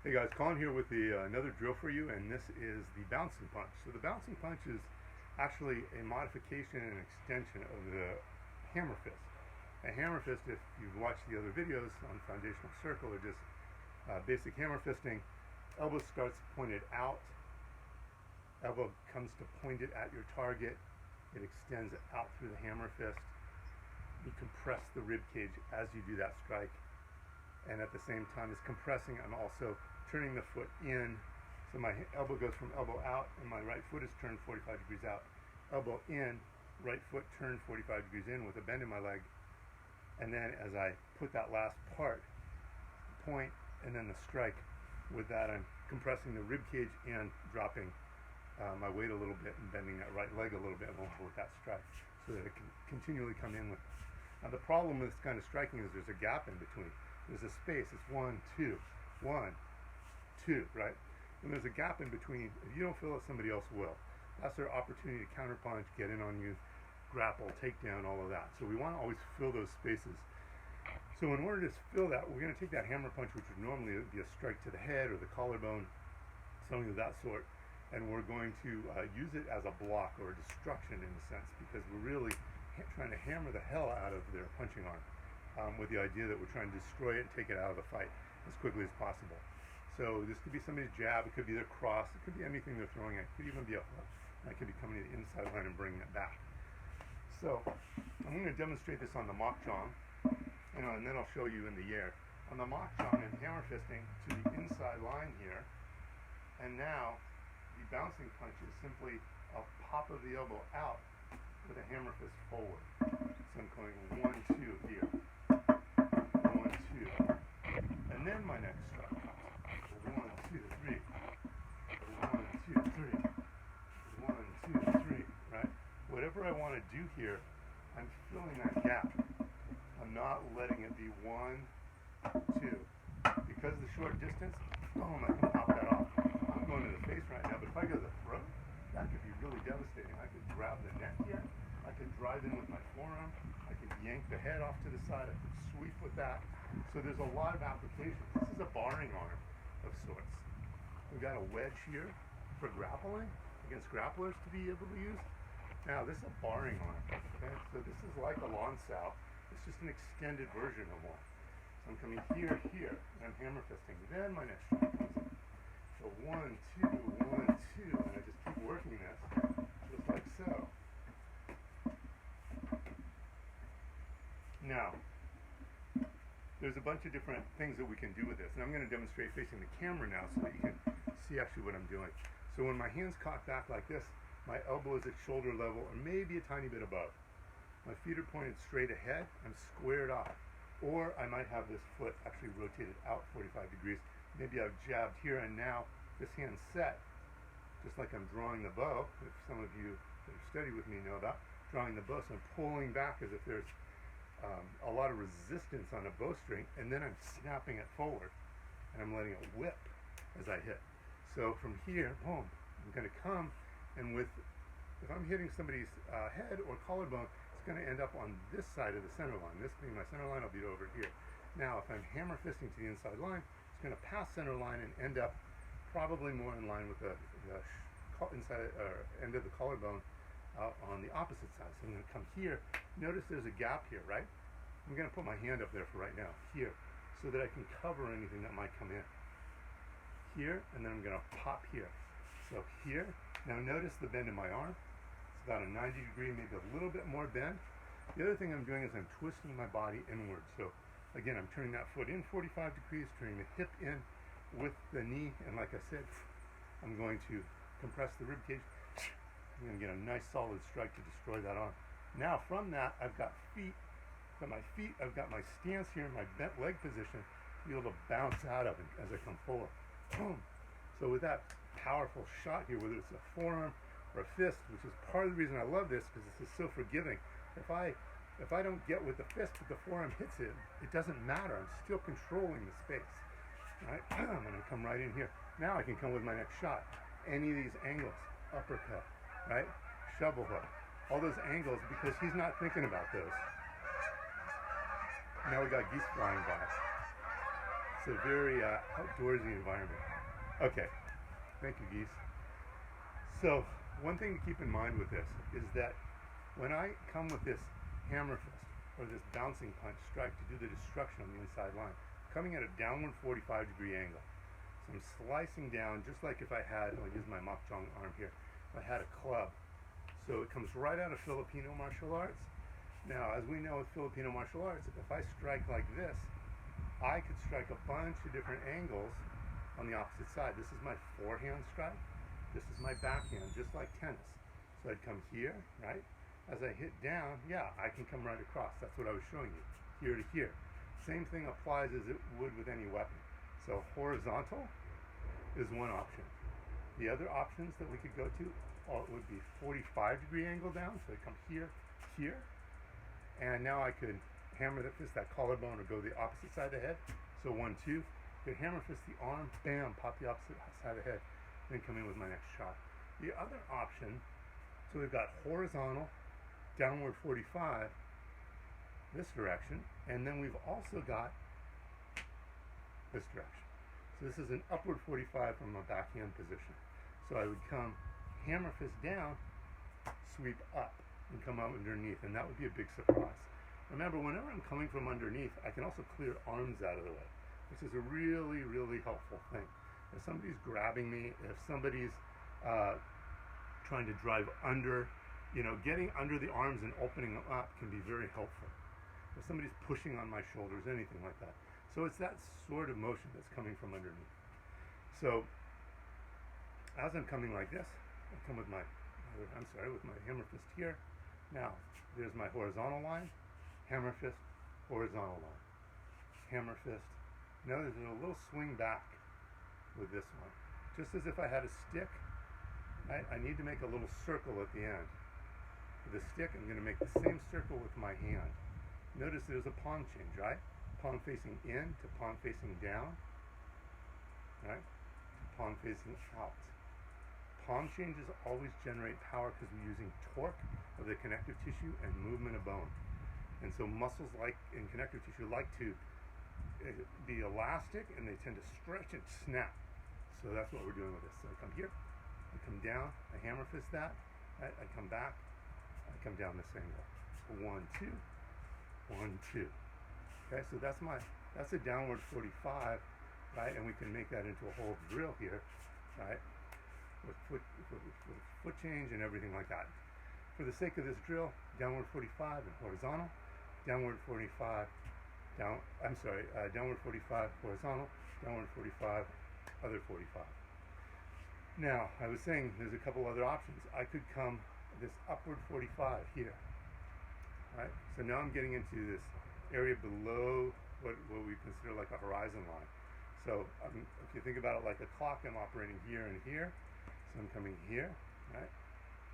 Hey guys, Colin here with another drill for you, and this is the bouncing punch. So the bouncing punch is actually a modification and extension of the hammer fist. A hammer fist, if you've watched the other videos on foundational circle or just basic hammer fisting, elbow starts pointed out, elbow comes to point it at your target, it extends out through the hammer fist. You compress the rib cage as you do that strike, and at the same time as compressing, I'm also turning the foot in. So my elbow goes from elbow out, and my right foot is turned 45 degrees out. Elbow in, right foot turned 45 degrees in with a bend in my leg. And then as I put that last part, point, and then the strike, with that I'm compressing the rib cage and dropping my weight a little bit and bending that right leg a little bit along with that strike so that it can continually come in with it. Now the problem with this kind of striking is there's a gap in between. There's a space. It's 1, 2, 1, 2, right? And there's a gap in between. If you don't fill it, somebody else will. That's their opportunity to counterpunch, get in on you, grapple, take down, all of that. So we want to always fill those spaces. So in order to fill that, we're going to take that hammer punch, which would normally be a strike to the head or the collarbone, something of that sort, and we're going to use it as a block or a destruction in a sense, because we're really trying to hammer the hell out of their punching arm with the idea that we're trying to destroy it and take it out of the fight as quickly as possible. So this could be somebody's jab, it could be their cross, it could be anything they're throwing at, it could even be a hook, and I could be coming to the inside line and bringing it back. So I'm going to demonstrate this on the mock jong, and then I'll show you in the air. On the mock jong and hammer fisting to the inside line here, and now the bouncing punch is simply a pop of the elbow out with a hammer fist forward. So I'm going 1, 2 here, 1, 2, and then my next strike. 1, 2, 3, 1, 2, 3, 1, 2, 3, right? Whatever I want to do here, I'm filling that gap. I'm not letting it be 1, 2. Because of the short distance, boom, I can pop that off. I'm going to the face right now, but if I go to the throat, that could be really devastating. I could grab the neck here, I could drive in with my forearm, I could yank the head off to the side, I could sweep with that. So there's a lot of applications. This is a barring arm of sorts. We've got a wedge here for grappling, against grapplers to be able to use. Now this is a barring arm, okay? So this is like a lawn sow. It's just an extended version of one. So I'm coming here, here, and I'm hammer fisting. Then my next strike comes in. So 1, 2, 1, 2, and I just keep working this, just like so. Now, there's a bunch of different things that we can do with this, and I'm going to demonstrate facing the camera now so that you can see actually what I'm doing. So when my hand's cocked back like this, my elbow is at shoulder level or maybe a tiny bit above. My feet are pointed straight ahead, I'm squared off. Or I might have this foot actually rotated out 45 degrees. Maybe I've jabbed here, and now this hand's set, just like I'm drawing the bow, if some of you that have studied with me know about, drawing the bow. So I'm pulling back as if there's a lot of resistance on a bowstring, and then I'm snapping it forward, and I'm letting it whip as I hit. So from here, boom, I'm going to come, and if I'm hitting somebody's head or collarbone, it's going to end up on this side of the center line. This being my center line, I'll be over here. Now, if I'm hammer fisting to the inside line, it's going to pass center line and end up probably more in line with the inside end of the collarbone on the opposite side. So I'm going to come here. Notice there's a gap here, right? I'm going to put my hand up there for right now, here, so that I can cover anything that might come in. Here, and then I'm going to pop here. So here, now notice the bend in my arm. It's about a 90 degree, maybe a little bit more bend. The other thing I'm doing is I'm twisting my body inward. So again, I'm turning that foot in 45 degrees, turning the hip in with the knee, and like I said, I'm going to compress the rib cage. I'm going to get a nice solid strike to destroy that arm. Now from that, I've got feet. From my feet, I've got my stance here in my bent leg position to be able to bounce out of it as I come forward. Boom. So with that powerful shot here, whether it's a forearm or a fist, which is part of the reason I love this, because this is so forgiving. If I don't get with the fist, but the forearm hits it, it doesn't matter. I'm still controlling the space. Right? I'm going to come right in here. Now I can come with my next shot. Any of these angles, uppercut, right? Shovel hook, all those angles, because he's not thinking about those. Now we got geese flying by. It's a very outdoorsy environment. Okay, thank you, geese. So one thing to keep in mind with this is that when I come with this hammer fist or this bouncing punch strike to do the destruction on the inside line, coming at a downward 45-degree angle. So I'm slicing down just like if I had, I'll use my Makjong arm here, if I had a club. So it comes right out of Filipino martial arts. Now, as we know with Filipino martial arts, if I strike like this, I could strike a bunch of different angles on the opposite side. This is my forehand strike. This is my backhand, just like tennis. So I'd come here, right? As I hit down, yeah, I can come right across. That's what I was showing you, here to here. Same thing applies as it would with any weapon. So horizontal is one option. The other options that we could go to would be 45-degree angle down. So I come here, here, and now I could hammer the fist, that collarbone, or go the opposite side of the head. So 1, 2. Could hammer fist the arm, bam, pop the opposite side of the head, then come in with my next shot. The other option, so we've got horizontal, downward 45, this direction, and then we've also got this direction. So this is an upward 45 from a backhand position. So I would come hammer fist down, sweep up, and come out underneath, and that would be a big surprise. Remember, whenever I'm coming from underneath, I can also clear arms out of the way, which is a really, really helpful thing. If somebody's grabbing me, if somebody's trying to drive under, getting under the arms and opening them up can be very helpful. If somebody's pushing on my shoulders, anything like that. So it's that sort of motion that's coming from underneath. So as I'm coming like this, I come with my hammer fist here. Now, there's my horizontal line, hammer fist, horizontal line, hammer fist. Notice there's a little swing back with this one. Just as if I had a stick, I need to make a little circle at the end. With the stick, I'm going to make the same circle with my hand. Notice there's a palm change, right? Palm facing in to palm facing down, right? To palm facing out. Palm changes always generate power because we're using torque of the connective tissue and movement of bone. And so muscles in connective tissue like to be elastic, and they tend to stretch and snap. So that's what we're doing with this. So I come here, I come down, I hammer fist that, I come back, I come down this angle. So 1, 2, 1, 2. Okay, so that's a downward 45, right? And we can make that into a whole drill here, right? With foot change and everything like that. For the sake of this drill, downward 45 and horizontal, downward 45, downward 45 horizontal, downward 45, other 45. Now, I was saying there's a couple other options. I could come this upward 45 here, right? So now I'm getting into this area below what we consider like a horizon line. So if you think about it like a clock, I'm operating here and here. So I'm coming here, right?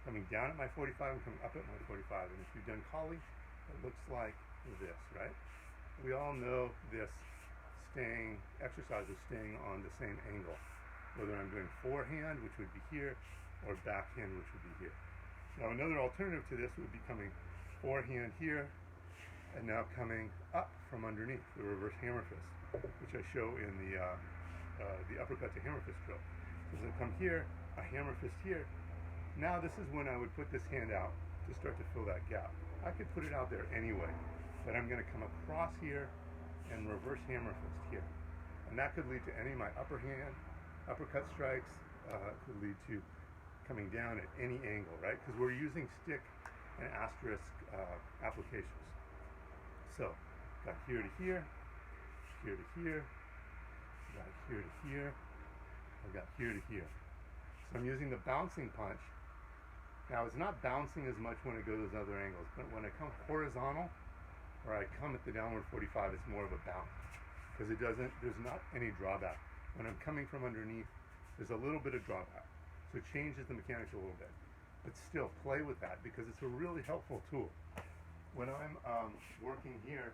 Coming down at my 45 and coming up at my 45. And if you've done Kali, it looks like this, right? We all know this exercise of staying on the same angle, whether I'm doing forehand, which would be here, or backhand, which would be here. Now another alternative to this would be coming forehand here, and now coming up from underneath, the reverse hammer fist, which I show in the uppercut to hammer fist drill. So as I come here, I hammer fist here. Now this is when I would put this hand out to start to fill that gap. I could put it out there anyway, but I'm going to come across here and reverse hammer fist here. And that could lead to any of my uppercut strikes, could lead to coming down at any angle, right? Because we're using stick and asterisk applications. So, got here to here, here to here, got here to here, I got here to here. So I'm using the bouncing punch. Now it's not bouncing as much when it goes other angles, but when I come horizontal, or I come at the downward 45, it's more of a bounce. Because there's not any drawback. When I'm coming from underneath, there's a little bit of drawback. So it changes the mechanics a little bit. But still, play with that because it's a really helpful tool. When I'm working here,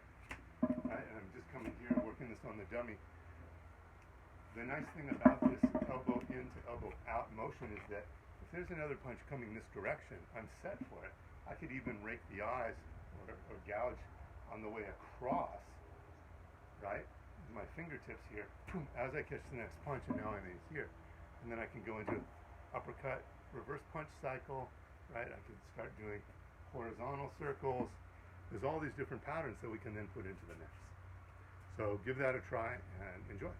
right, and I'm just coming here and working this on the dummy, the nice thing about this elbow in to elbow out motion is that if there's another punch coming this direction, I'm set for it. I could even rake the eyes or gouge on the way across, right? my fingertips here, boom, as I catch the next punch, and now I'm in here. And then I can go into uppercut, reverse punch cycle, right? I can start doing horizontal circles. There's all these different patterns that we can then put into the next. So give that a try and enjoy.